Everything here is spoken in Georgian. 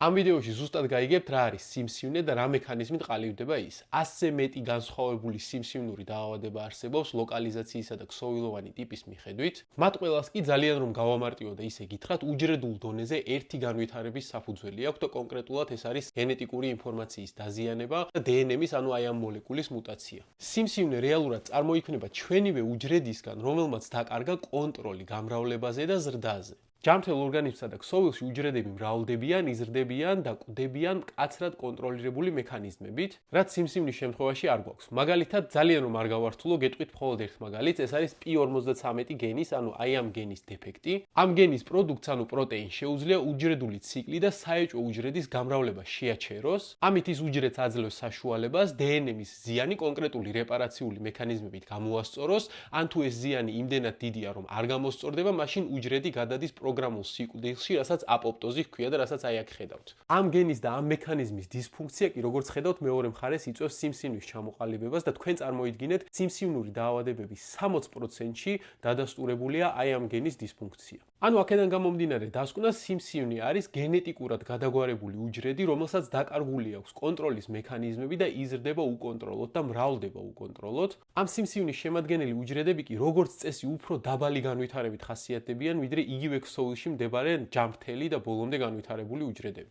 ამ ვიდეოში ზუსტად გაიგებთ რა არის სიმსივნე და რა მექანიზმით ყალიბდება ის. ასზე მეტი განსხვავებული სიმსივნური დაავადება არსებობს ლოკალიზაციისა და ქსოვილოვანი ტიპის მიხედვით. მათ ყველას კი ძალიან რომ გავამარტივო და ისე გითხრათ, უჯრედულ დონეზე ერთი განვითარების საფუძველი აქვს და კონკრეტულად ეს არის გენეტიკური ინფორმაციის დაზიანება და დნმ-ის, ანუ აი ამ მოლეკულის მუტაცია. სიმსივნე რეალურად წარმოიქმნება ჩვენივე უჯრედისგან, რომელმაც დაკარგა კონტროლი გამრავლებაზე და ზრდაზე. ჯანმრთელ ორგანიზმსა და ქსოვილში უჯრედები მრავლდებიან, იზრდებიან და კვდებიან მკაცრად კონტროლირებული მექანიზმებით, რაც სიმსივნის შემთხვევაში არ გვაქვს. მაგალითად, ძალიან რომ არ გავართულო, გეტყვით მხოლოდ ერთ მაგალითს, ეს არის P53 გენის, ანუ აი ამ გენის დეფექტი. ამ გენის პროდუქტს, ანუ პროტეინს შეუძლია უჯრედული ციკლი და საეჭვო უჯრედის გამრავლება შეაჩეროს. ამით ის უჯრედს აძლევს საშუალებას დნმ-ის ზიანი კონკრეტული რეპარაციული მექანიზმებით გამოასწოროს, ან თუ ეს ზიანი იმდენად დიდია, რომ არ გამოსწორდება, მაშინ უჯრედი გადადის პროგრამულ სიკვდილში, რასაც აპოპტოზი ჰქვია და რასაც აი აქ ხედავთ. ამ გენის და ამ მექანიზმის დისფუნქცია კი როგორც ხედავთ მეორე მხარეს იწვევს სიმსივნის ჩამოყალიბებას და თქვენ წარმოიდგინეთ, სიმსივნური დაავადებების 60%-ში დადასტურებულია აი ამ გენის დისფუნქცია. ანუ აქედან გამომდინარე დასკვნა სიმსივნე არის გენეტიკურად გადაგვარებული უჯრედი, რომელსაც დაკარგული აქვს კონტროლის მექანიზმები და იზრდება უკონტროლოდ და მრავლდება უკონტროლოდ. ამ სიმსივნის შემადგენელი უჯრედები კი როგორც წესი უფრო დაბალი განვითარებით ხასიათდებიან, ვიდრე იგივე ქსოვილში მდებარე ჯანმრთელი და ბოლომდე განვითარებული უჯრედები.